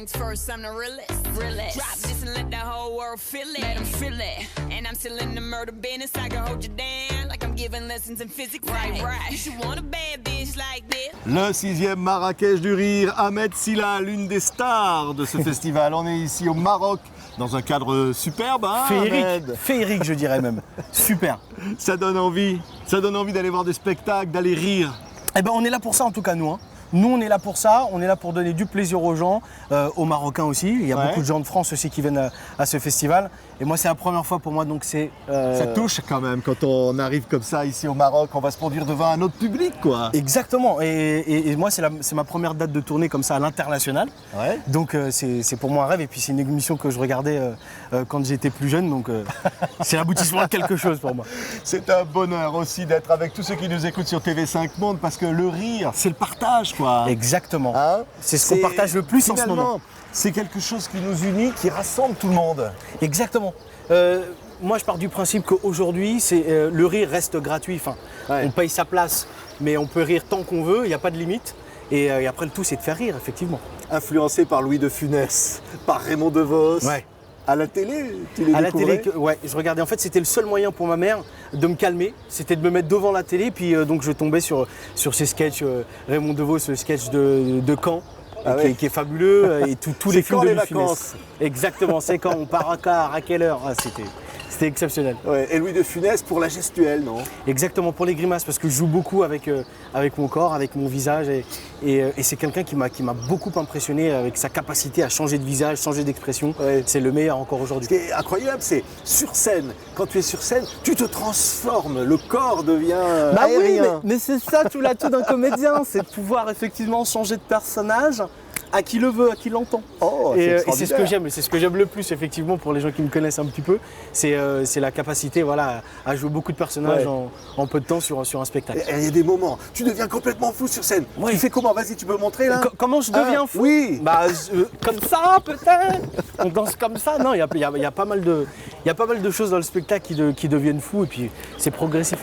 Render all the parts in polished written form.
things first, I'm the realest. Drop this and let the whole world feel it. Let them feel it. And I'm still in the murder business. I can hold you down like I'm giving lessons in physics. Right. You should want a bad bitch like this. Le 6e Marrakech du Rire, Ahmed Silla, l'une des stars de ce festival. On est ici au Maroc, dans un cadre superbe, hein, Ahmed ? Féerique, je dirais même. Super. Ça donne envie d'aller voir des spectacles, d'aller rire. Eh ben, on est là pour ça en tout cas, nous. Nous, on est là pour ça, on est là pour donner du plaisir aux gens, aux Marocains aussi. Il y a beaucoup de gens de France aussi qui viennent à ce festival. Et moi, c'est la première fois pour moi, donc c'est... Ça touche quand même, quand on arrive comme ça ici au Maroc, on va se produire devant un autre public, quoi. Exactement, et moi, c'est ma première date de tournée comme ça à l'international. Ouais. Donc c'est pour moi un rêve, et puis c'est une émission que je regardais quand j'étais plus jeune, donc c'est l'aboutissement de quelque chose pour moi. C'est un bonheur aussi d'être avec tous ceux qui nous écoutent sur TV5 Monde, parce que le rire, c'est le partage, quoi. Exactement. Hein, c'est ce qu'on partage le plus en ce moment. C'est quelque chose qui nous unit, qui rassemble tout le monde. Exactement. Moi, je pars du principe qu'aujourd'hui, le rire reste gratuit. Enfin, on paye sa place, mais on peut rire tant qu'on veut, il n'y a pas de limite. Et après, le tout, c'est de faire rire, effectivement. Influencé par Louis de Funès, par Raymond DeVos. Ouais. À la télé, tu les découvrais ? À la télé, ouais, je regardais. En fait, c'était le seul moyen pour ma mère de me calmer. C'était de me mettre devant la télé. Puis donc, je tombais sur ces sketchs. Raymond DeVos, le sketch de Caen, qui est fabuleux. Et tous les films de Louis de Funès. Exactement, c'est quand on part à quelle heure. C'était exceptionnel. Ouais, et Louis de Funès pour la gestuelle, non ? Exactement, pour les grimaces, parce que je joue beaucoup avec mon corps, avec mon visage. Et c'est quelqu'un qui m'a beaucoup impressionné avec sa capacité à changer de visage, changer d'expression. Ouais. C'est le meilleur encore aujourd'hui. Ce qui est incroyable, c'est sur scène. Quand tu es sur scène, tu te transformes, le corps devient aérien. Oui, mais c'est ça tout l'atout d'un comédien, c'est de pouvoir effectivement changer de personnage à qui le veut, à qui l'entend. Et c'est ce que j'aime, c'est ce que j'aime le plus effectivement pour les gens qui me connaissent un petit peu, c'est la capacité à jouer beaucoup de personnages en peu de temps sur un spectacle. Il y a des moments, tu deviens complètement fou sur scène. Tu fais comment ? Vas-y, tu peux montrer là ? Comment je deviens fou ? Oui. Comme ça peut-être. On danse comme ça. Non, il y a pas mal de choses dans le spectacle qui deviennent fous et puis c'est progressif.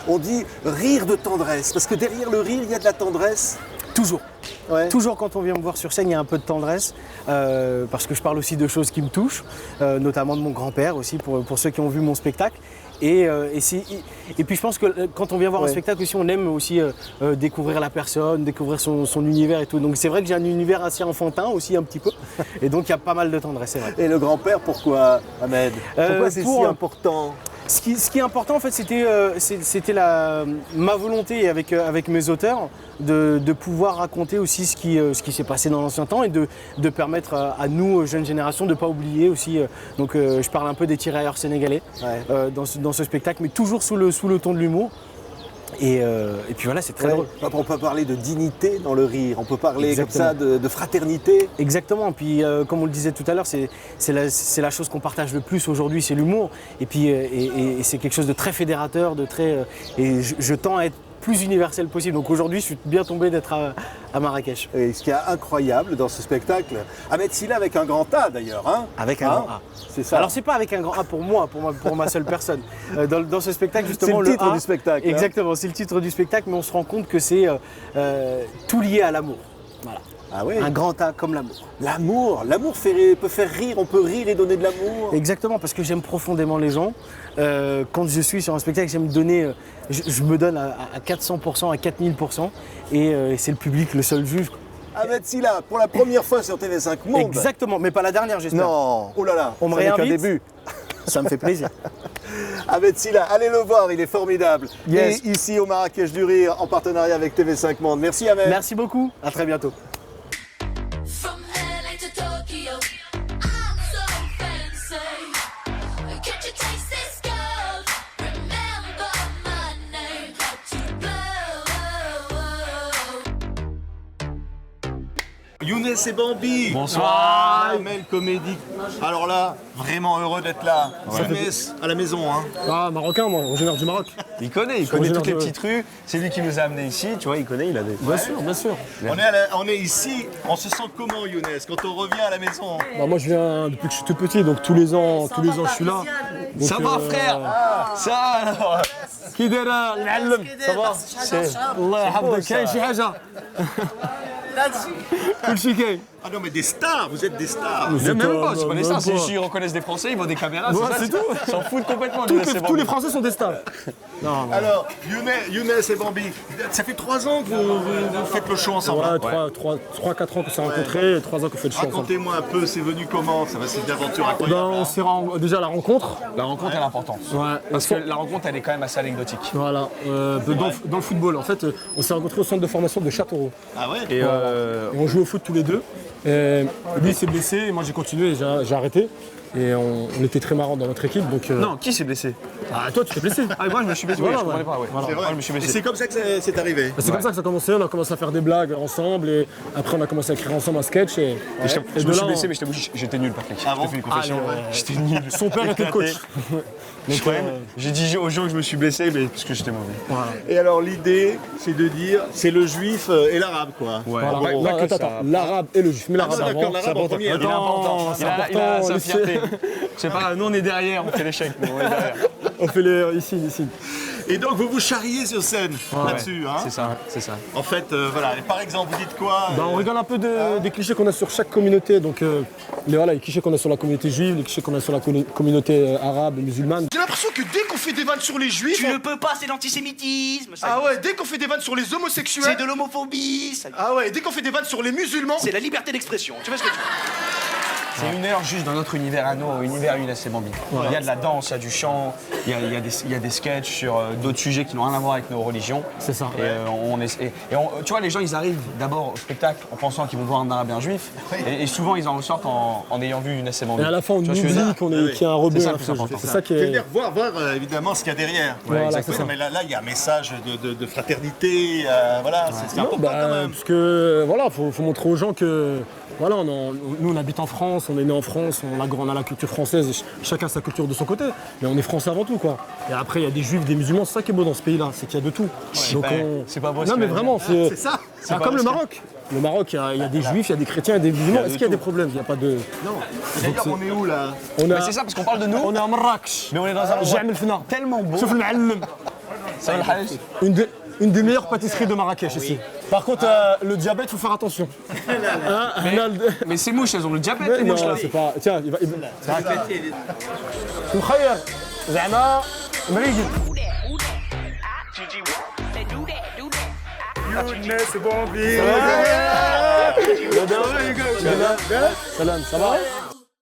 On dit rire de tendresse, parce que derrière le rire, il y a de la tendresse. Toujours. Ouais. Toujours quand on vient me voir sur scène, il y a un peu de tendresse, parce que je parle aussi de choses qui me touchent, notamment de mon grand-père aussi, pour ceux qui ont vu mon spectacle. Et puis je pense que quand on vient voir un spectacle aussi, on aime aussi découvrir la personne, découvrir son univers et tout. Donc c'est vrai que j'ai un univers assez enfantin aussi un petit peu, et donc il y a pas mal de tendresse, c'est vrai. Et le grand-père, pourquoi, Ahmed ? Pourquoi c'est si important ? Ce qui est important en fait, c'était ma volonté avec mes auteurs de pouvoir raconter aussi ce qui s'est passé dans l'ancien temps et de permettre à nous, jeunes générations, de ne pas oublier aussi. Donc je parle un peu des tirailleurs sénégalais dans ce spectacle, mais toujours sous le ton de l'humour. Et puis voilà, c'est très drôle. On peut parler de dignité dans le rire, on peut parler comme ça de fraternité. Exactement, puis comme on le disait tout à l'heure, c'est la chose qu'on partage le plus aujourd'hui, c'est l'humour. Et puis et c'est quelque chose de très fédérateur, et je tends à être plus universel possible. Donc aujourd'hui, je suis bien tombé d'être à Marrakech. Et ce qui est incroyable dans ce spectacle, Ahmed Silla avec un grand A d'ailleurs. Hein, avec un grand A. C'est ça. Alors c'est pas avec un grand A pour moi, pour ma seule personne. Dans ce spectacle, justement, c'est le titre du spectacle. Exactement, c'est le titre du spectacle, mais on se rend compte que c'est tout lié à l'amour. Voilà. Ah ouais. Un grand A comme l'amour. L'amour peut faire rire, on peut rire et donner de l'amour. Exactement, parce que j'aime profondément les gens. Quand je suis sur un spectacle, j'aime donner, je me donne à 400%, à 4000%, et c'est le public le seul juge. Ahmed Silla, pour la première fois sur TV5 Monde. Exactement, mais pas la dernière, j'espère. Non, oh là là, on me réinvite. Qu'un début. Ça me fait plaisir. Ahmed Silla, allez le voir, il est formidable. Yes. Et ici au Marrakech du Rire, en partenariat avec TV5 Monde. Merci Ahmed. Merci beaucoup, à très bientôt. Younes et Bambi. Bonsoir. Amel Comédie. Alors là, vraiment heureux d'être là. Younes à la maison. Hein. Ah, marocain, moi, originaire du Maroc. Il connaît toutes les petites rues. C'est lui qui nous a amenés ici. Tu vois, il connaît, il a des. Bien sûr, bien sûr. On est ici. On se sent comment, Younes, quand on revient à la maison? Bah, moi, je viens depuis que je suis tout petit, donc tous les ans, je suis là. Donc, Ça va, frère. Ça alors. Qui dira l'alm. Ça va. Allah yahfظك. كاين شي حاجة. كل شيء كاين. Ah non, mais des stars, vous êtes des stars. Même pas, c'est pas des stars. même pas. C'est ils reconnaissent des Français, ils voient des caméras. Ouais, ça, c'est tout. Ils s'en foutent complètement. Tous les Français sont des stars. Non, Alors, Younes et Bambi, ça fait 3 ans que vous faites le show ensemble. ouais, hein 3-4 ans qu'on s'est rencontrés et 3 ans qu'on fait le show ensemble. Racontez-moi un peu, c'est venu comment? Ça va, c'est une aventure Ben, incroyable. on s'est déjà la rencontre. La rencontre elle est importante. Ouais. Parce que la rencontre elle est quand même assez anecdotique. Voilà, dans le football. En fait, on s'est rencontrés au centre de formation de Châteauroux. Ah ouais? Et on joue au foot tous les deux. Et lui il s'est blessé, et moi j'ai continué et j'ai arrêté. Et on était très marrants dans notre équipe. Donc, Non, qui s'est blessé? Ah, toi tu t'es blessé. Ah, moi je me suis blessé. Voilà, Oui, je ouais. comprenais pas. Ouais. Voilà. C'est vrai. Ouais, je me suis Et blessé. c'est comme ça que c'est arrivé. C'est comme ça que ça a commencé, on a commencé à faire des blagues ensemble et après on a commencé à écrire ensemble un sketch et Je me suis blessé, mais j'étais nul, Patrick. Ah bon? Je te fais une confession. J'étais nul. son père était le coach. Donc, J'ai dit aux gens que je me suis blessé, mais parce que j'étais mauvais. Et alors l'idée, c'est de dire, c'est le juif et l'arabe, quoi. Ouais. voilà. Pas Non, que attends, ça. l'arabe et le juif. Mais l'arabe d'accord, avant, l'arabe c'est en important. premier. Il est important. C'est Il a important, sa le fierté. Je sais pas, nous on est derrière, on fait l'échec. Mais on est derrière. On fait les ici. Et donc vous vous charriez sur scène là-dessus. Hein. C'est ça, c'est ça. En fait, voilà. Et par exemple, vous dites quoi? Bah, on rigole un peu des clichés qu'on a sur chaque communauté. Donc les clichés qu'on a sur la communauté juive, les clichés qu'on a sur la communauté arabe et musulmane. J'ai l'impression que dès qu'on fait des vannes sur les juifs, Tu ne peux pas, c'est l'antisémitisme. ah ouais, dès qu'on fait des vannes sur les homosexuels, C'est de l'homophobie. ah ouais, dès qu'on fait des vannes sur les musulmans, C'est la liberté d'expression. Tu vois ce que tu veux? C'est une heure juste dans notre univers à nous, univers Younes et Bambi. Il y a de la danse, il y a du chant, il y a des sketchs sur d'autres sujets qui n'ont rien à voir avec nos religions. C'est ça. Et tu vois, les gens, ils arrivent d'abord au spectacle en pensant qu'ils vont voir un arabe et un juif. Et souvent, ils en ressortent en ayant vu Younes et Bambi. Et à la fin, on Tu vois ce que je veux oublie dire qu'il y a un rebeu. C'est ça le un plus peu. important. C'est ça qui Faites est. bien voir évidemment ce qu'il y a derrière. Voilà, Exactement. c'est ça. Mais là, il y a un message de fraternité. Voilà, c'est Non, important bah, quand même. parce que voilà, faut montrer aux gens que voilà, nous on habite en France, on est né en France, on a la culture française, et chacun sa culture de son côté, mais on est français avant tout quoi. Et après il y a des juifs, des musulmans, c'est ça qui est beau dans ce pays-là, c'est qu'il y a de tout. c'est pas beau ce Non qu'il mais va vraiment, C'est ça. c'est pas comme beau le ce Maroc. Le Maroc, il y a des juifs, il y a des chrétiens, il y a des musulmans. Est-ce qu'il y a des problèmes? Il n'y a pas de. Non. D'ailleurs, on est où là? Mais c'est ça, parce qu'on parle de nous, On est à Marrakech. mais on est dans un endroit J'aime le fena. tellement beau. Sauf le Ma'allem. Ça va, le Hajj. Une des meilleures pâtisseries de Marrakech ici. Par contre, le diabète, faut faire attention. Hein, Mais ces mouches, elles ont le diabète, Mais les non, mouches là. c'est pas. Tiens, il va. مخير زعما مريقل. Who that? Who that? Gigi, they do that, do that. Younes et Bambi. Salam, ça va?